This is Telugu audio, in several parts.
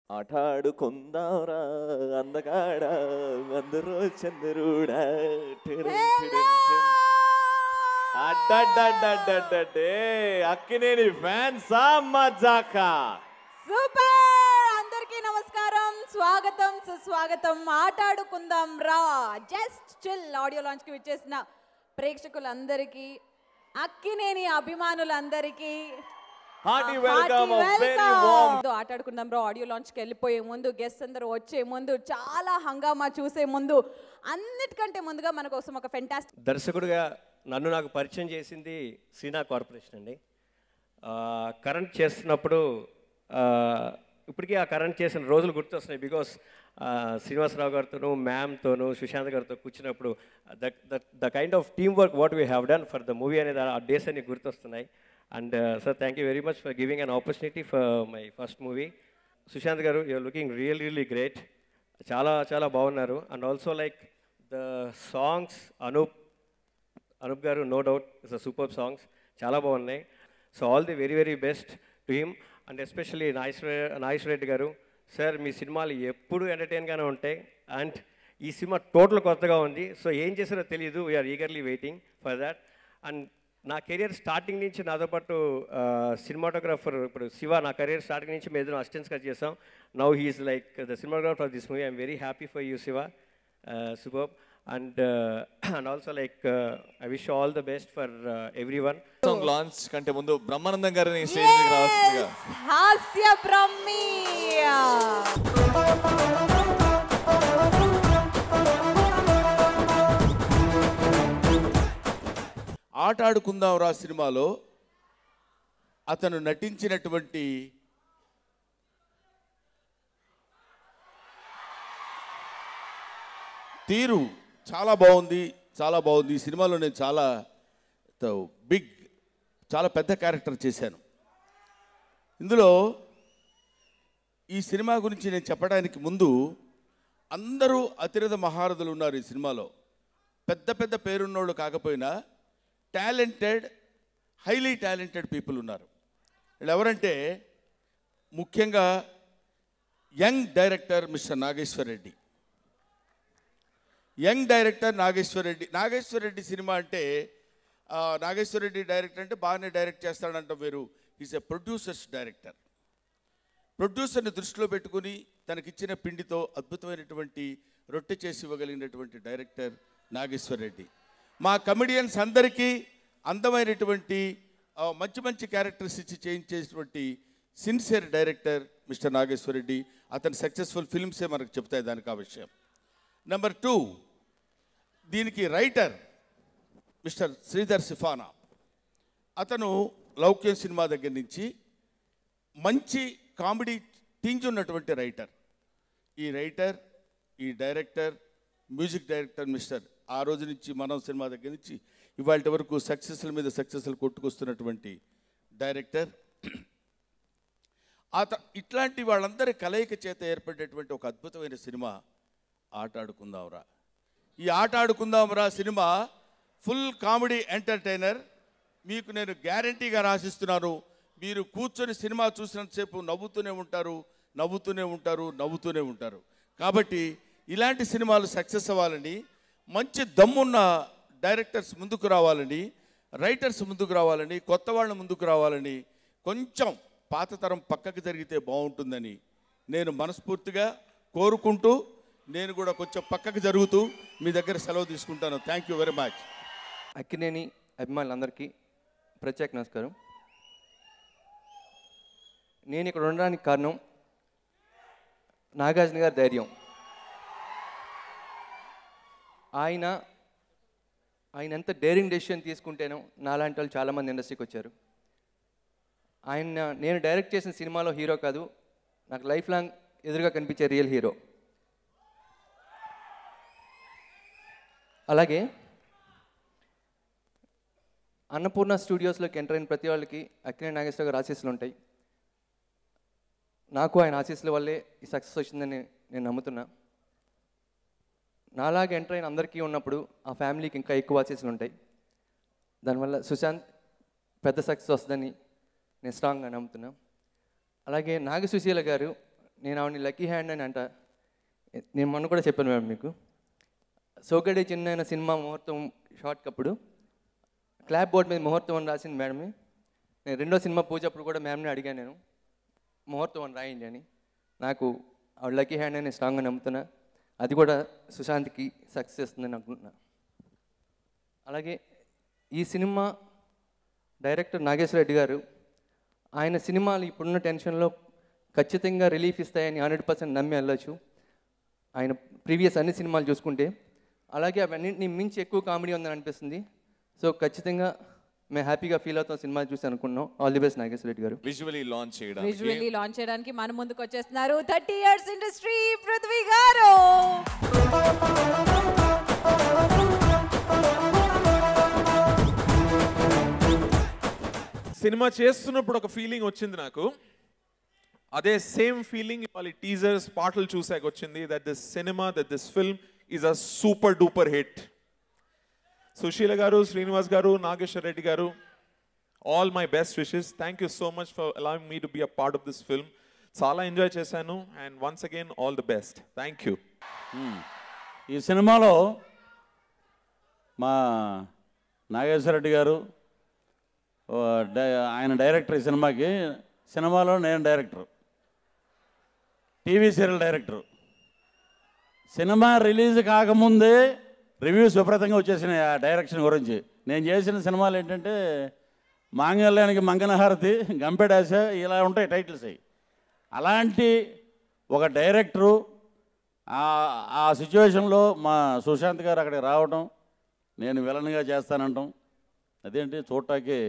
ఆటాడుకుందాంరా అందగాడ అందరూ చంద్రుడా అడ్డడ్డడ్డడ్డడ్డే అక్కినేని ఫ్యాన్సా మజాకా సూపర్. అందరికీ నమస్కారం, స్వాగతం సుస్వాగతం. ఆటాడుకుందాం రా జస్ట్ చిల్ ఆడియో లాంచ్ కి విచ్చేసిన ప్రేక్షకులందరికీ, అక్కినేని అభిమానులందరికీ ఆటాడుకుందాం రా ఆడియో లాంచ్ కి వెళ్ళిపోయే ముందు, గెస్ట్ అందరూ వచ్చే ముందు, చాలా హంగామా చూసే ముందు, అన్నిటికంటే ముందుగా మన కోసం ఒక ఫెంటాస్టిక్ దర్శకుడిగా నన్ను నాకు పరిచయం చేసింది సీనా కార్పొరేషన్ అండి. కరెంట్ చేస్తున్నప్పుడు ఇప్పటికీ ఆ కరెంట్ చేసిన రోజులు గుర్తొస్తున్నాయి. బికాస్ శ్రీనివాసరావు గారితోనూ మ్యామ్తోనూ సుశాంత్ గారితో కూర్చున్నప్పుడు the kind of team work what we have done for the movie అనేది ఆ డేస్ అన్ని గుర్తొస్తున్నాయి. And sir, thank you very much for giving an opportunity for my first movie. Sushant గారు, యూఆర్ లుకింగ్ రియల్లీ గ్రేట్. చాలా చాలా బాగున్నారు. And also like the songs, Anoop గారు, no doubt it's a super songs, చాలా బాగున్నాయి. So all the very best to him. And especially Nageswara Reddy గారు, సార్ మీ సినిమాలు ఎప్పుడు ఎంటర్టైన్గానే ఉంటాయి. అండ్ ఈ సినిమా టోటల్ కొత్తగా ఉంది. సో ఏం చేసారో తెలియదు, we're eagerly waiting for that. And నా కెరియర్ స్టార్టింగ్ నుంచి నాతో పాటు సినిమాటోగ్రాఫర్ ఇప్పుడు శివ, నా కెరియర్ స్టార్టింగ్ నుంచి మేము ఇద్దరు అసిస్టెంట్స్గా చేసాం. Now he's like the cinematographer of this movie. I'm very happy for you Shiva, super. And also like I wish you all the best for everyone. Song launch kante mundu Brahmanandam garini stage meeki ravalsindiga. హాస్య బ్రహ్మి. ఆటాడుకుందాం రా సినిమాలో అతను నటించినటువంటి తీరు చాలా బాగుంది. ఈ సినిమాలో నేను చాలా పెద్ద క్యారెక్టర్ చేశాను. ఇందులో ఈ సినిమా గురించి నేను చెప్పడానికి ముందు, అందరూ అతిరథ మహారథులు ఉన్నారు ఈ సినిమాలో. పెద్ద పేరున్నోళ్ళు కాకపోయినా హైలీ టాలెంటెడ్ పీపుల్ ఉన్నారు. వీళ్ళు ఎవరంటే ముఖ్యంగా young director mister Nageswar Reddy. Young director Nageswara Reddy cinema అంటే, నాగేశ్వర రెడ్డి డైరెక్టర్ అంటే బాగానే డైరెక్ట్ చేస్తాడంట వేరు. Is a producers director. ప్రొడ్యూసర్ని దృష్టిలో పెట్టుకుని తనకిచ్చిన పిండితో అద్భుతమైనటువంటి రొట్టె చేసి ఇవ్వగలిగినటువంటి డైరెక్టర్ నాగేశ్వర రెడ్డి. మా కమెడియన్స్ అందరికీ అందమైనటువంటి మంచి క్యారెక్టర్స్ ఇచ్చి చేయించేటువంటి sincere director mister Nageswara Reddy. అతని సక్సెస్ఫుల్ ఫిల్మ్సే మనకు చెప్తాయి దానికి ఆ విషయం. నెంబర్ 2, దీనికి రైటర్ మిస్టర్ శ్రీధర్ సిఫానా. అతను లౌక్యం సినిమా దగ్గర నుంచి మంచి కామెడీ టింజ్ ఉన్నటువంటి రైటర్. ఈ డైరెక్టర్, మ్యూజిక్ డైరెక్టర్ మిస్టర్ ఆ రోజు నుంచి మనం సినిమా దగ్గర నుంచి ఇవాళ వరకు సక్సెస్ల మీద సక్సెస్లు కొట్టుకొస్తున్నటువంటి డైరెక్టర్. ఇట్లాంటి వాళ్ళందరి కలయిక చేత ఏర్పడేటువంటి ఒక అద్భుతమైన సినిమా ఆటాడుకుందాంరా. ఈ ఆటాడుకుందాంరా సినిమా ఫుల్ కామెడీ ఎంటర్టైనర్. మీకు నేను గ్యారంటీగా రాసిస్తున్నాను, మీరు కూర్చొని సినిమా చూసినంతసేపు నవ్వుతూనే ఉంటారు. కాబట్టి ఇలాంటి సినిమాలు సక్సెస్ అవ్వాలని, మంచి దమ్మున్న డైరెక్టర్స్ ముందుకు రావాలని, రైటర్స్ ముందుకు రావాలని, కొత్త వాళ్ళ ముందుకు రావాలని, కొంచెం పాత తరం పక్కకు జరిగితే బాగుంటుందని నేను మనస్ఫూర్తిగా కోరుకుంటూ, నేను కూడా కొంచెం పక్కకు జరుగుతూ మీ దగ్గర సెలవు తీసుకుంటాను. Thank you very much. Akkineni అభిమానులందరికీ ప్రత్యేక నమస్కారం. నేను ఇక్కడ ఉండడానికి కారణం నాగార్జున గారి ధైర్యం. ఆయన ఎంత డేరింగ్ డెసిషన్ తీసుకుంటేనో నాలాంటి వాళ్ళు చాలామంది ఇండస్ట్రీకి వచ్చారు. నేను డైరెక్ట్ చేసిన సినిమాలో హీరో కాదు, నాకు లైఫ్ లాంగ్ ఎదురుగా కనిపించే రియల్ హీరో. అలాగే అన్నపూర్ణ స్టూడియోస్లోకి ఎంటర్ అయిన ప్రతి వాళ్ళకి అక్కినేని నాగేశ్వర గారి ఆశీస్సులు ఉంటాయి. నాకు ఆయన ఆశీస్సుల వల్లే ఈ సక్సెస్ వచ్చిందని నేను నమ్ముతున్నా. నాలాగే ఎంటర్ అయిన అందరికీ ఉన్నప్పుడు ఆ ఫ్యామిలీకి ఇంకా ఎక్కువ ఆశీస్సులు ఉంటాయి. దానివల్ల సుశాంత్ పెద్ద సక్సెస్ వస్తుందని నేను స్ట్రాంగ్గా నమ్ముతున్నా. అలాగే నాగసుశీల గారు నేను ఆవిడని లక్కీ హ్యాండ్ అని అంట. నేను మొన్న కూడా చెప్పాను మేడం మీకు. సోగడే చిన్న సినిమా ముహూర్తం షార్ట్ అప్పుడు క్లాప్ బోర్డ్ మీద ముహూర్తం అని రాసింది మేడమే. నేను రెండో సినిమా పూజ అప్పుడు కూడా మ్యామ్ని అడిగాను, నేను ముహూర్తం అని రాయండి అని. నాకు ఆవిడ లక్కీ హ్యాండ్ అని స్ట్రాంగ్గా నమ్ముతున్నా. అది కూడా సుశాంత్కి సక్సెస్ చేస్తుందని అనుకుంటున్నా. అలాగే ఈ సినిమా డైరెక్టర్ నాగేశ్వర రెడ్డి గారు, ఆయన సినిమాలు ఇప్పుడున్న టెన్షన్లో ఖచ్చితంగా రిలీఫ్ ఇస్తాయని 100% నమ్మి వెళ్ళొచ్చు ఆయన ప్రీవియస్ అన్ని సినిమాలు చూసుకుంటే. అలాగే అవన్నింటినీ మించి ఎక్కువ కామెడీ ఉందని అనిపిస్తుంది. సో ఖచ్చితంగా మేము హ్యాపీగా ఫీల్ అవుతాం సినిమా చూసి అనుకున్నాం. All the best Nageswara Reddy గారు. విజువల్లీ లాంచ్ చేయడానికి మన ముందుకు వచ్చేస్తున్నారు 30 years ఇండస్ట్రీ పృథ్వీ గారు. సినిమా చేస్తున్నప్పుడు ఒక ఫీలింగ్ వచ్చింది నాకు. అదే సేమ్ ఫీలింగ్ ఇవాళ టీజర్స్ పాటలు చూసాక వచ్చింది. That this film is a super duper hit. Sushila garu, Srinivas garu, Nageswara Reddy garu, all my best wishes. Thank you so much for allowing me to be a part of this film. చాలా ఎంజాయ్ చేశాను. And once again all the best. Thank you. ఈ సినిమాలో మా నాగేశ్వర రెడ్డి గారు ఆయన డైరెక్టర్. ఈ సినిమాలో నేను director, TV serial director. Cinema release కాకముందే రివ్యూస్ విపరీతంగా వచ్చేసినాయి ఆ డైరెక్షన్ గురించి. నేను చేసిన సినిమాలు ఏంటంటే మాంగళ్యానికి మంగళహారతి, గంపెడాస, ఇలా ఉంటాయి టైటిల్స్ అవి. అలాంటి ఒక డైరెక్టరు ఆ సిచ్యువేషన్లో మా సుశాంత్ గారు అక్కడికి రావటం, నేను విలన్గా చేస్తానంటాం. అదేంటి చూడటానికి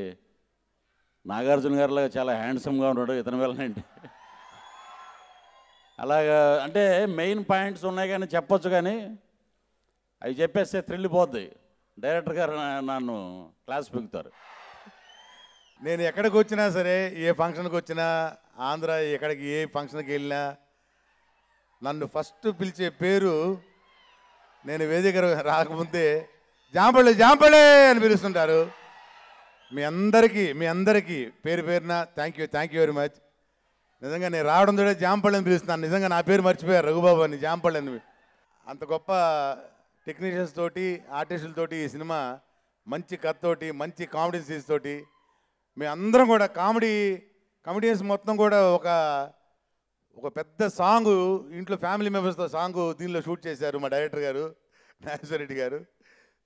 నాగార్జున గారిలాగా చాలా హ్యాండ్సమ్గా ఉన్నాడు ఇతని విలనండి. అలాగా అంటే మెయిన్ పాయింట్స్ ఉన్నాయి కానీ చెప్పొచ్చు, కానీ అవి చెప్పేస్తే థ్రిల్ పోద్ది. డైరెక్టర్ గారు నన్ను క్లాస్ పెంగుతారు. నేను ఎక్కడికి వచ్చినా సరే, ఏ ఫంక్షన్కి వచ్చినా, ఆంధ్ర ఎక్కడికి ఏ ఫంక్షన్కి వెళ్ళినా నన్ను ఫస్ట్ పిలిచే పేరు, నేను వేదిక రాకముందే జాంపళ్ళే జాంపళ్ళే అని పిలుస్తుంటారు. మీ అందరికీ పేరు పేరున థ్యాంక్ యూ వెరీ మచ్. నిజంగా నేను రావడం తోడే జాంపళ్ళని పిలుస్తున్నాను. నిజంగా నా పేరు మర్చిపోయారు, రఘుబాబు అని జాంపళ్ళని. అంత గొప్ప టెక్నీషియన్స్ తోటి, ఆర్టిస్టులతోటి ఈ సినిమా మంచి కథతోటి, మంచి కామెడీ సీన్స్ తోటి మేమందరం కూడా కామెడియన్స్ మొత్తం కూడా ఒక పెద్ద సాంగ్ ఇంట్లో ఫ్యామిలీ మెంబర్స్తో సాంగ్ దీనిలో షూట్ చేశారు మా డైరెక్టర్ గారు నాగేశ్వర రెడ్డి గారు.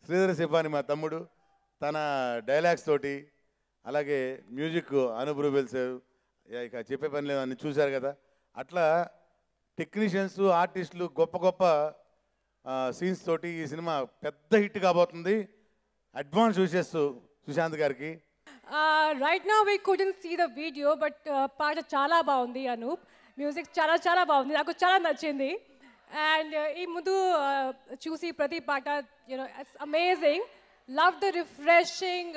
శ్రీధర్ శివాని మా తమ్ముడు తన డైలాగ్స్ తోటి, అలాగే మ్యూజిక్ అనూప్ రూబెల్స్, ఇక చెప్పే పని లేదు అని చూశారు కదా. అట్లా టెక్నీషియన్స్, ఆర్టిస్టులు గొప్ప సీన్స్ తోటి ఈ సినిమా పెద్ద హిట్ కాబోతుంది. అడ్వాన్స్ విషెస్ సుశాంత్ గారికి. Right now we couldn't see the video, but పాట చాలా బాగుంది అనూప్. మ్యూజిక్ చాలా బాగుంది, నాకు చాలా నచ్చింది. అండ్ ఈ ముందు చూసి ప్రతి పాట it's amazing. Love the refreshing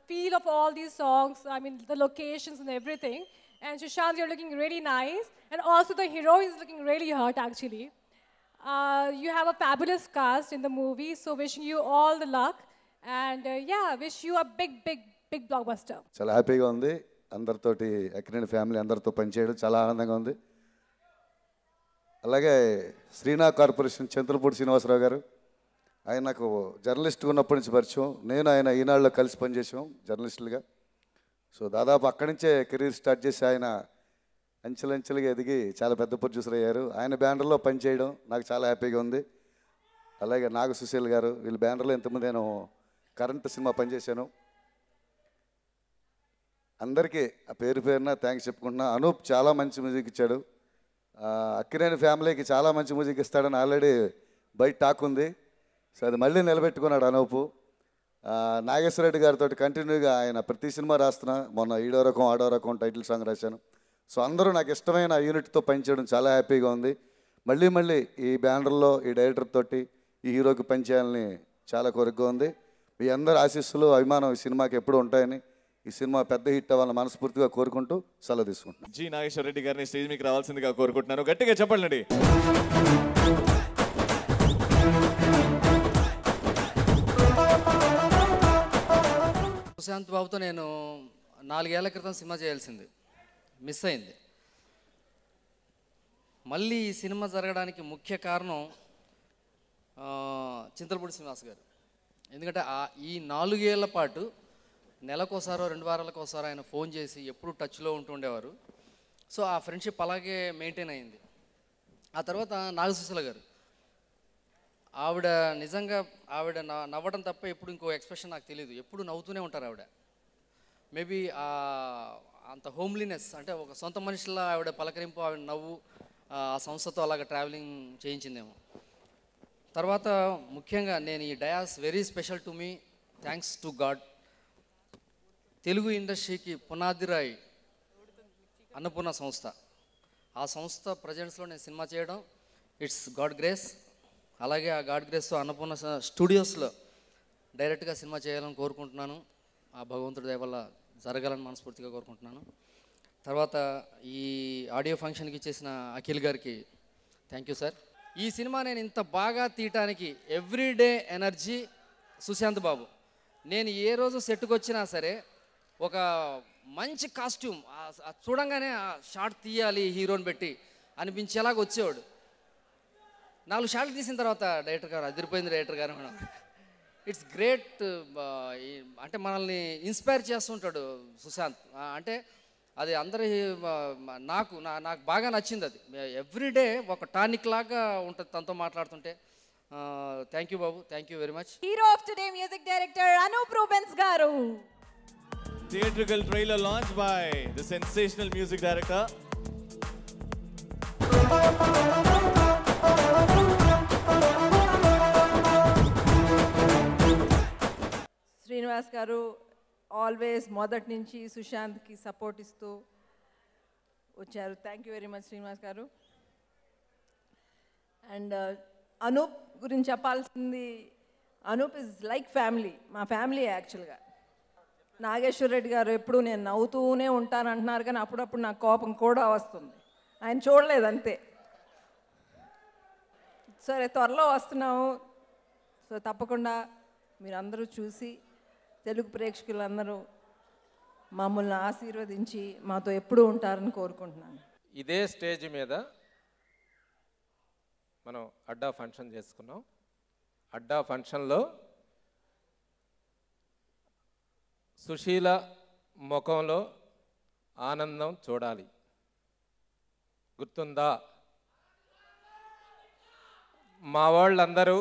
feel of all these songs. I mean the locations and everything. And Sushant, you're looking really nice. And also the heroine is looking really hot actually. You have a fabulous cast in the movie, so wishing you all the luck. And wish you a big blockbuster. చాలా హ్యాపీగా ఉంది. అందరితోటి అక్కినేని ఫ్యామిలీ అందరితో పనిచేయడం చాలా ఆనందంగా ఉంది. అలాగే శ్రీనా కార్పొరేషన్ చంద్రపూడి శ్రీనివాసరావు గారు, ఆయన నాకు జర్నలిస్ట్గా ఉన్నప్పటి నుంచి పరిచయం. నేను ఆయన ఈనాడులో కలిసి పనిచేసాం జర్నలిస్టులుగా. సో దాదాపు అక్కడి నుంచే కెరీర్ స్టార్ట్ చేసి ఆయన అంచెలంచెలుగా ఎదిగి చాలా పెద్ద ప్రొడ్యూసర్ అయ్యారు. ఆయన బ్యానర్లో పనిచేయడం నాకు చాలా హ్యాపీగా ఉంది. అలాగే నాగ సుశీల్ గారు, వీళ్ళ బ్యానర్లో ఇంతకుముందు నేను కరెంట్ సినిమా పనిచేశాను. అందరికీ ఆ పేరున థ్యాంక్స్ చెప్పుకుంటున్నా. అనూప్ చాలా మంచి మ్యూజిక్ ఇచ్చాడు. అక్కినేని ఫ్యామిలీకి చాలా మంచి మ్యూజిక్ ఇస్తాడని ఆల్రెడీ బయట టాక్ ఉంది. సో అది మళ్ళీ నిలబెట్టుకున్నాడు అనూపు. నాగేశ్వర రెడ్డి గారితో కంటిన్యూగా ఆయన ప్రతి సినిమా రాస్తున్నా. మొన్న ఈడో రకం ఆడో రకం టైటిల్ సాంగ్ రాశాను. సో అందరూ నాకు ఇష్టమైన యూనిట్తో పనిచేయడం చాలా హ్యాపీగా ఉంది. మళ్ళీ ఈ బ్యానర్లో ఈ డైరెక్టర్ తోటి ఈ హీరోకి పనిచేయాలని చాలా కోరికగా ఉంది. మీ అందరి ఆశీస్సులు, అభిమానం ఈ సినిమాకి ఎప్పుడు ఉంటాయని, ఈ సినిమా పెద్ద హిట్ అవ్వాలని మనస్ఫూర్తిగా కోరుకుంటూ సెలవు తీసుకుంటున్నాను. జి నాగేశ్వర రెడ్డి గారిని స్టేజ్ మీకు రావాల్సిందిగా కోరుకుంటున్నాను. గట్టిగా చెప్పండి. సుశాంత్ బాబుతో నేను 4 ఏళ్ల క్రితం సినిమా చేయాల్సింది, మిస్ అయింది. మళ్ళీ ఈ సినిమా జరగడానికి ముఖ్య కారణం చింతలపూడి శ్రీనివాస్ గారు. ఎందుకంటే ఈ 4 ఏళ్ల పాటు నెలకోసారో 2 వారాలకోసారో ఆయన ఫోన్ చేసి ఎప్పుడు టచ్లో ఉంటుండేవారు. సో ఆ ఫ్రెండ్షిప్ అలాగే మెయింటైన్ అయింది. ఆ తర్వాత నాగసుశీల గారు, ఆవిడ నిజంగా ఆవిడ నవ్వడం తప్ప ఎప్పుడు ఇంకో ఎక్స్ప్రెషన్ నాకు తెలియదు. ఎప్పుడు నవ్వుతూనే ఉంటారు ఆవిడ. మేబీ అంత హోమ్లీనెస్ అంటే ఒక సొంత మనిషిలా ఆవిడ పలకరింపు, ఆవిడ నవ్వు ఆ సంస్థతో అలాగ ట్రావెలింగ్ చేయించిందేమో. తర్వాత ముఖ్యంగా నేను ఈ dais very special to me, thanks to God. Telugu ఇండస్ట్రీకి పునాదిరాయి అన్నపూర్ణ సంస్థ. ఆ సంస్థ ప్రజెంట్స్లో నేను సినిమా చేయడం ఇట్స్ గాడ్ గ్రేస్. అలాగే ఆ గాడ్ గ్రేస్తో అన్నపూర్ణ స్టూడియోస్లో డైరెక్ట్గా సినిమా చేయాలని కోరుకుంటున్నాను. ఆ భగవంతుడి దయ వల్ల జరగాలని మనస్ఫూర్తిగా కోరుకుంటున్నాను. తర్వాత ఈ ఆడియో ఫంక్షన్కి ఇచ్చేసిన అఖిల్ గారికి థ్యాంక్ యూ సార్. ఈ సినిమా నేను ఇంత బాగా తీయటానికి ఎవ్రీడే ఎనర్జీ సుశాంత్ బాబు. నేను ఏ రోజు సెట్కి వచ్చినా సరే ఒక మంచి కాస్ట్యూమ్ చూడంగానే షార్ట్ తీయాలి హీరోని పెట్టి అనిపించేలాగా వచ్చేవాడు. 4 షాట్లు తీసిన తర్వాత డైరెక్టర్ గారు అదిరిపోయింది డైరెక్టర్ గారు మేడం. It's great. అంటే మనల్ని ఇన్స్పైర్ చేస్తుంటాడు సుశాంత్. అంటే అది అందరి నాకు బాగా నచ్చింది. అది ఎవ్రీడే ఒక టానిక్ లాగా ఉంటుంది తనతో మాట్లాడుతుంటే. థ్యాంక్ యూ బాబు, thank you very much. Hero of today music director Anoop Rubens garu. Theatrical trailer launched by the sensational music director. Srinivas garu always మొదటి నుంచి సుశాంత్కి సపోర్ట్ ఇస్తూ వచ్చారు. Thank you very much Srinivas garu. And Anoop గురించి చెప్పాల్సింది, అనూప్ ఇస్ లైక్ ఫ్యామిలీ, మా ఫ్యామిలీ యాక్చువల్గా. నాగేశ్వర రెడ్డి గారు ఎప్పుడు నేను నవ్వుతూనే ఉంటాను అంటున్నారు, కానీ అప్పుడప్పుడు నాకు కోపం కూడా వస్తుంది. ఆయన చూడలేదు అంతే. సరే, త్వరలో వస్తున్నాము. సో తప్పకుండా మీరందరూ చూసి తెలుగు ప్రేక్షకులందరూ మమ్మల్ని ఆశీర్వదించి మాతో ఎప్పుడూ ఉంటారని కోరుకుంటున్నాను. ఇదే స్టేజ్ మీద మనం అడ్డా ఫంక్షన్ చేసుకున్నాం. అడ్డా ఫంక్షన్లో సుశీల ముఖంలో ఆనందం చూడాలి. గుర్తుందా? మా వాళ్ళందరూ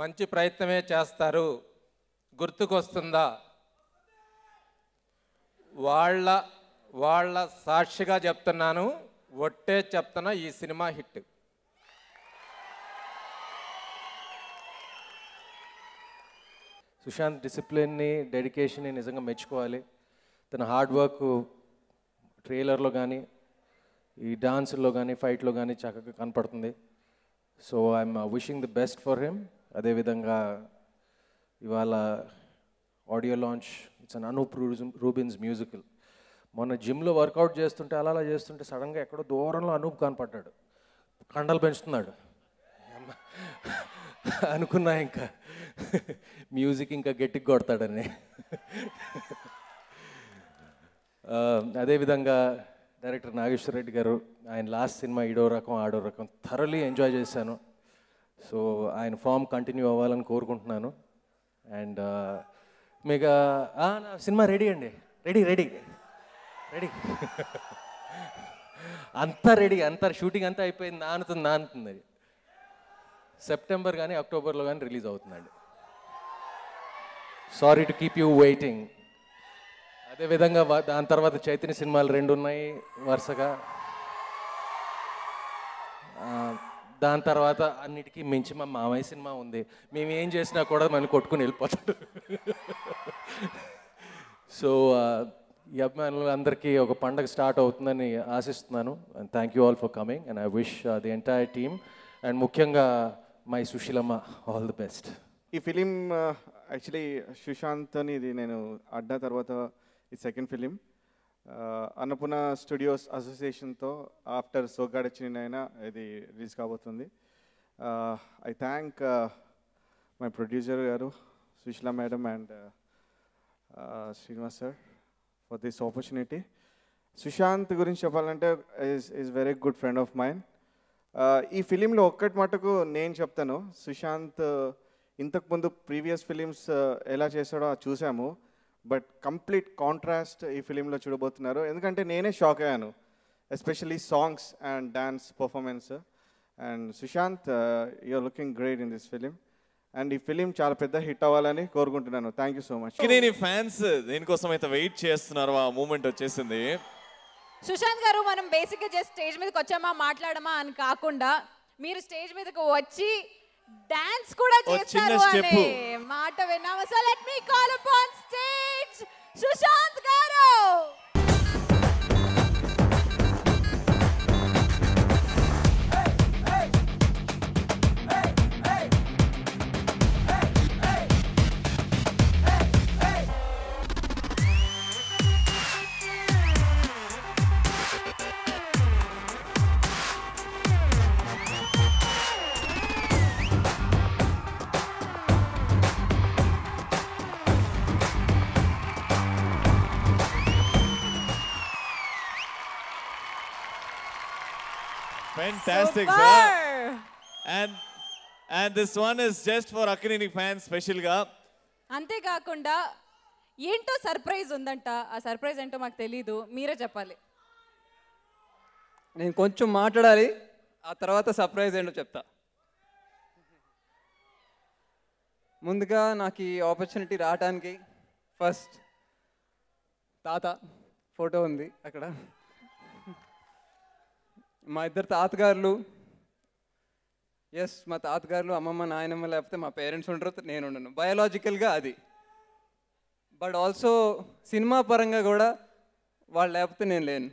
మంచి ప్రయత్నమే చేస్తారు, గుర్తుకొస్తుందా? వాళ్ళ సాక్షిగా చెప్తున్నాను, ఒట్టే చెప్తున్నా, ఈ సినిమా హిట్. సుశాంత్ డిసిప్లిన్ని, డెడికేషన్ని నిజంగా మెచ్చుకోవాలి. తన హార్డ్ వర్క్ ట్రైలర్లో కానీ, ఈ డాన్స్లో కానీ, ఫైట్లో కానీ చక్కగా కనపడుతుంది. So I'm wishing the best for him. అదేవిధంగా ఇవాళ audio launch, it's an Anoop Rubens musical. మొన్న జిమ్లో వర్కౌట్ చేస్తుంటే అలా చేస్తుంటే సడన్గా ఎక్కడో దూరంలో అనూప్ కనపడ్డాడు, కండలు పెంచుతున్నాడు. అనుకున్నా ఇంకా మ్యూజిక్ ఇంకా గట్టిగా కొడతాడని. అదేవిధంగా డైరెక్టర్ నాగేశ్వర రెడ్డి గారు, ఆయన లాస్ట్ సినిమా ఇడో రకం ఆడో రకం థరలీ ఎంజాయ్ చేశాను. సో ఆయన ఫామ్ కంటిన్యూ అవ్వాలని కోరుకుంటున్నాను. అండ్ మీకు నా సినిమా రెడీ అండి, రెడీ రెడీ రెడీ అంతా రెడీ, అంతా షూటింగ్ అంతా అయిపోయింది, నానుతుంది. సెప్టెంబర్ కానీ అక్టోబర్లో కానీ రిలీజ్ అవుతుందండి. Sorry to keep you waiting. అదేవిధంగా దాని తర్వాత చైతన్య సినిమాలు 2 ఉన్నాయి వరుసగా. దాని తర్వాత అన్నిటికీ మించి మా మామయ్య సినిమా ఉంది. మేము ఏం చేసినా కూడా మనం కొట్టుకుని వెళ్ళిపోతాడు. సో ఈ అభిమానులందరికీ ఒక పండగ స్టార్ట్ అవుతుందని ఆశిస్తున్నాను. And thank you all for coming and I wish the entire team and ముఖ్యంగా my Susheelamma all the best. ఈ ఫిలిం యాక్చువల్లీ సుశాంత్ ఇది నేను అడ్డా తర్వాత ఈ సెకండ్ ఫిలిం అన్నపూర్ణ స్టూడియోస్ అసోసియేషన్తో ఆఫ్టర్ సోగ్గాడే చిన్నైనా ఇది రిలీజ్ కాబోతుంది. ఐ థ్యాంక్ మై ప్రొడ్యూసర్ గారు Susheela madam and Srinivas sir for this opportunity. Sushant గురించి చెప్పాలంటే is very good friend of mine. ఈ ఫిలింలో ఒక్కటి మటుకు నేను చెప్తాను, సుశాంత్ ఇంతకుముందు ప్రీవియస్ ఫిలిమ్స్ ఎలా చేశాడో చూసాము, బట్ కంప్లీట్ కాంట్రాస్ట్ ఈ ఫిలింలో చూడబోతున్నారు. ఎందుకంటే నేనే షాక్ అయ్యాను, especially songs and dance performance. And Sushanth, you're looking great in this film. And ఈ ఫిలిం చాలా పెద్ద హిట్ అవ్వాలని కోరుకుంటున్నాను. Thank you so much. నీ ఫ్యాన్స్ దేనికోసం అయితే వెయిట్ చేస్తున్నారు, ఆ మూమెంట్ వచ్చేసింది. సుశాంత్ గారు, మనం బేసిక్గా జస్ట్ స్టేజ్ మీదకి వచ్చామా మాట్లాడమా అని కాకుండా మీరు స్టేజ్ మీదకి వచ్చి డాన్స్ కూడా చేస్తారు అనే మాట విన్నాము. So let me call upon stage Sushanth garu. Fantastic, sir. And this one is just for Akkineni fans special గా. అంతే కాకుండా ఏంటో సర్ప్రైజ్ ఉందంట. ఆ సర్ప్రైజ్ ఏంటో మాకు తెలీదు, మీరే చెప్పాలి. నేను కొంచెం మాట్లాడాలి, ఆ తర్వాత సర్ప్రైజ్ ఏంటో చెప్తా. ముందుగా నాకు ఈ ఆపర్చునిటీ రావడానికి ఫస్ట్ తాత ఫోటో ఉంది అక్కడ. మా ఇద్దరు తాతగారులు, ఎస్ మా తాతగారులు, అమ్మమ్మ నాయనమ్మ లేకపోతే మా పేరెంట్స్ ఉండరు, నేను ఉండను, బయాలజికల్గా అది. బట్ ఆల్సో సినిమా పరంగా కూడా వాళ్ళు లేకపోతే నేను లేను.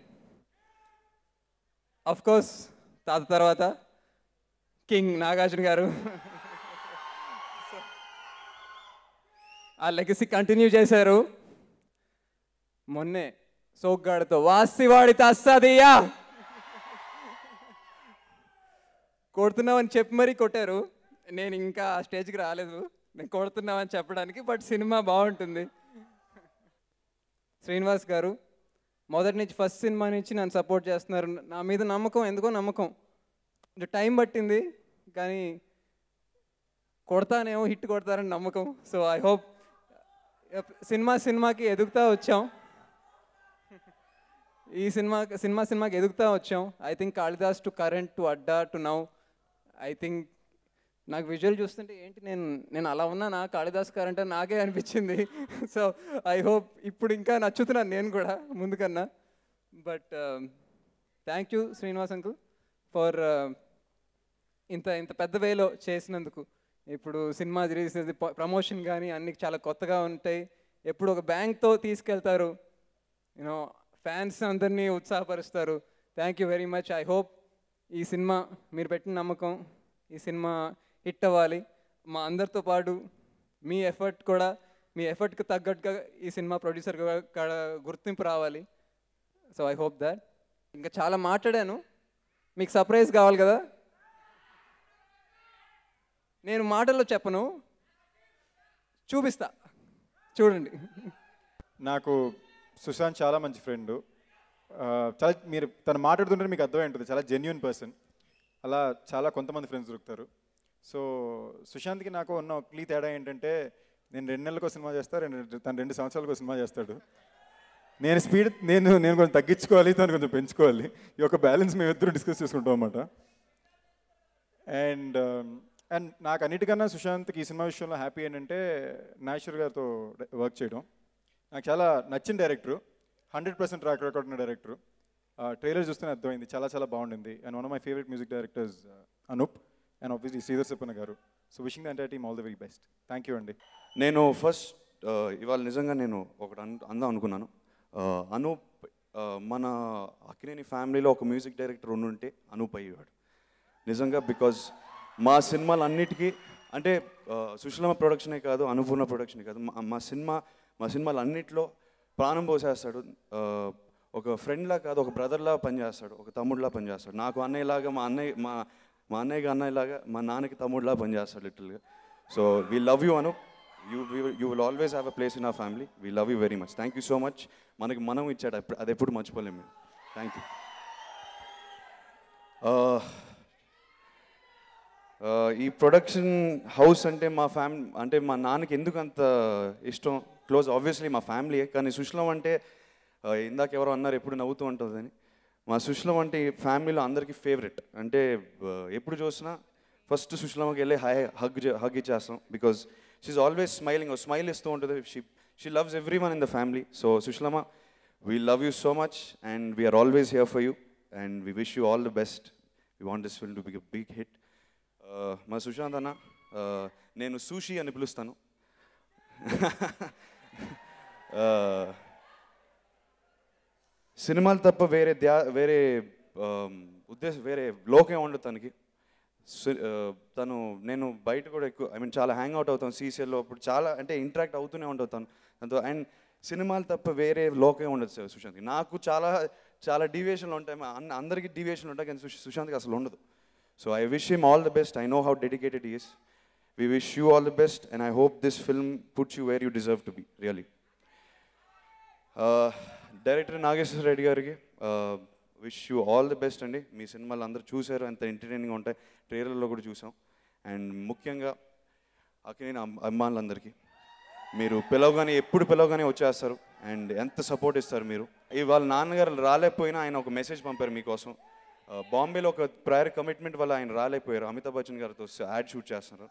అఫ్కోర్స్ తాత తర్వాత కింగ్ నాగార్జున గారు ఆ లెగసీ కంటిన్యూ చేశారు. మొన్నే సోగ్గాడితో వాసివాడి తస్సదియా కొడుతున్నామని చెప్పి మరీ కొట్టారు. నేను ఇంకా ఆ స్టేజ్కి రాలేదు నేను కొడుతున్నామని చెప్పడానికి, బట్ సినిమా బాగుంటుంది. శ్రీనివాస్ గారు మొదటి నుంచి ఫస్ట్ సినిమా నుంచి నన్ను సపోర్ట్ చేస్తున్నారు. నా మీద నమ్మకం, ఎందుకో నమ్మకం. కొంచెం టైం పట్టింది కానీ కొడతానేమో, హిట్ కొడతారని నమ్మకం. సో ఐ హోప్ సినిమాకి ఎదుగుతూ వచ్చాం. ఈ సినిమాకి ఎదుగుతూ వచ్చాం. I think Kalidas to current to Adda to now. I think నాకు విజువల్ చూస్తుంటే ఏంటి నేను అలా ఉన్నా కాళిదాస్ కరెంట్ అని నాకే అనిపించింది. సో ఐ హోప్ ఇప్పుడు ఇంకా నచ్చుతున్నాను నేను కూడా ముందు కన్నా. But thank you Srinivas uncle for ఇంత పెద్ద వేలో చేసినందుకు. ఇప్పుడు సినిమా రిలీజ్ ప్రమోషన్ కానీ అన్ని చాలా కొత్తగా ఉంటాయి. ఎప్పుడు ఒక బ్యాంక్తో తీసుకెళ్తారు, యూనో ఫ్యాన్స్ అందరినీ ఉత్సాహపరుస్తారు. Thank you very much. I hope ఈ సినిమా మీరు పెట్టిన నమ్మకం, ఈ సినిమా హిట్ అవ్వాలి. మా అందరితో పాటు మీ ఎఫర్ట్కి తగ్గట్టుగా ఈ సినిమా ప్రొడ్యూసర్ గుర్తింపు రావాలి. So I hope that. ఇంకా చాలా మాట్లాడాను, మీకు సర్ప్రైజ్ కావాలి కదా. నేను మాటల్లో చెప్పను, చూపిస్తా, చూడండి. నాకు సుశాంత్ చాలా మంచి ఫ్రెండు. చాలా మీరు తను మాట్లాడుతుంటే మీకు అర్థమై ఉంటుంది, చాలా జెన్యున్ పర్సన్. అలా చాలా కొంతమంది ఫ్రెండ్స్ దొరుకుతారు. సో సుశాంత్కి నాకు ఉన్న క్లీ తేడా ఏంటంటే, నేను 2 నెలలకు సినిమా చేస్తాను, తను 2 సంవత్సరాలకు సినిమా చేస్తాడు. నేను స్పీడ్ నేను కొంచెం తగ్గించుకోవాలి, తను కొంచెం పెంచుకోవాలి. ఈ యొక్క బ్యాలెన్స్ మేము ఇద్దరు డిస్కస్ చేసుకుంటాం అన్నమాట. అండ్ నాకు అన్నిటికన్నా సుశాంత్కి ఈ సినిమా విషయంలో హ్యాపీ ఏంటంటే నాగేశ్వర్ గారితో వర్క్ చేయడం. నాకు చాలా నచ్చిన డైరెక్టరు, 100% ట్రాక్ రికార్డ్ ఉన్న డైరెక్టరు. ట్రైలర్ చూస్తేనే అర్థమైంది, చాలా చాలా బాగుండింది. And one of my favourite music directors Anoop, and obviously Sridhar Sippanna గారు. So wishing the entire team all the very best. Thank you అండి. నేను ఫస్ట్ ఇవాళ నిజంగా నేను ఒకటి అందాం అనుకున్నాను. అనూప్ మన అక్కినేని ఫ్యామిలీలో ఒక మ్యూజిక్ డైరెక్టర్ ఉండుంటే అనూప్ అయ్యేవాడు నిజంగా. బికాజ్ మా సినిమాలు అన్నిటికీ అంటే సుశీలమ్మ ప్రొడక్షనే కాదు, అనుపూర్ణ ప్రొడక్షనే కాదు, మా సినిమాలు అన్నిటిలో ప్రాణం పోసేస్తాడు. ఒక ఫ్రెండ్లా కాదు, ఒక బ్రదర్లా పనిచేస్తాడు, ఒక తమ్ముడిలా పనిచేస్తాడు. నాకు అన్నయ్యలాగా, మా అన్నయ్యకి అన్నయ్యలాగా, మా నాన్నకి తమ్ముడిలా పనిచేస్తాడు లిటిల్గా. So we love you Anoop. You will always have a place in our family. We love you very much. Thank you so much. మనం ఇచ్చాడు, అది ఎప్పుడు మర్చిపోలేము మేము. Thank you. ఈ ప్రొడక్షన్ హౌస్ అంటే అంటే మా నాన్నకి ఎందుకు అంత ఇష్టం, క్లోజ్ ఆబ్వియస్లీ మా ఫ్యామిలీయే, కానీ సుశీలం అంటే ఇందాక ఎవరో అన్నారు ఎప్పుడు నవ్వుతూ ఉంటుందని, మా సుశీలం అంటే ఫ్యామిలీలో అందరికీ ఫేవరెట్. అంటే ఎప్పుడు చూసినా ఫస్ట్ సుశీలమ్మకి వెళ్ళి హగ్ ఇచ్చేస్తాం, because she's always smiling, smile ఇస్తూ ఉంటుంది. She loves every one in the family. So Sushilamma, we love you so much and we're always here for you and we wish you all the best. We want this film to be big hit. మా సుశాంత్ అన్న, నేను సూషి అని పిలుస్తాను. సినిమాలు తప్ప వేరే ఉద్దేశం, వేరే లోకం ఉండదు తనకి. తను నేను బయట కూడా ఎక్కువ చాలా హ్యాంగ్ అవుట్ అవుతాను సీసీఎల్లో, అప్పుడు చాలా అంటే ఇంటరాక్ట్ అవుతూనే ఉంటుంది తనతో. అండ్ సినిమాలు తప్ప వేరే లోకం ఉండదు సుశాంత్కి. నాకు చాలా డీవియేషన్లు ఉంటాయి, అందరికీ డీవియేషన్లు ఉంటాయి, కానీ సుశాంత్కి అసలు ఉండదు. So I wish him all the best. I know how dedicated he is. We wish you all the best and I hope this film puts you where you deserve to be, really. Director Nageshwar Reddy gariki wish you all the best andi. మీ సినిమాలు అందరూ చూశారు, అంత ఎంటర్టైనింగ్ ఉంటాయి, ట్రైలర్లో కూడా చూసాం. అండ్ ముఖ్యంగా అక్కినేని అభిమానులందరికీ మీరు ఎప్పుడు పిలవగానే వచ్చేస్తారు అండ్ ఎంత సపోర్ట్ ఇస్తారు మీరు. ఇవాళ నాన్నగారు రాలేకపోయినా ఆయన ఒక మెసేజ్ పంపారు మీకోసం. బాంబేలో ఒక ప్రయర్ కమిట్మెంట్ వల్ల ఆయన రాలేకపోయారు, అమితాబ్ బచ్చన్ గారితో యాడ్ షూట్ చేస్తున్నారు.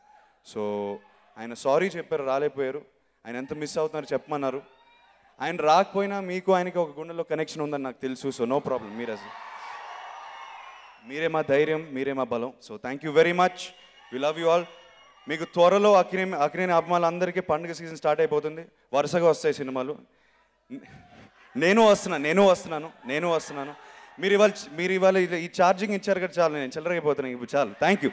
సో ఆయన సారీ చెప్పారు, రాలేకపోయారు. ఆయన ఎంత మిస్ అవుతున్నారు చెప్పమన్నారు. ఆయన రాకపోయినా మీకు ఆయనకి ఒక గుండెలో కనెక్షన్ ఉందని నాకు తెలుసు. సో నో ప్రాబ్లం, మీరే మా ధైర్యం, మీరే మా బలం. So thank you very much. We love you all. మీకు త్వరలో అక్కినేని అభిమానులందరికీ పండుగ సీజన్ స్టార్ట్ అయిపోతుంది, వరుసగా వస్తాయి సినిమాలు. నేను వస్తున్నాను. మీరు ఇవాళ ఈ ఛార్జింగ్ ఇచ్చారు కదా, చాలు, నేను చిల్లరైపోతున్నాను ఇప్పుడు, చాలు. Thank you.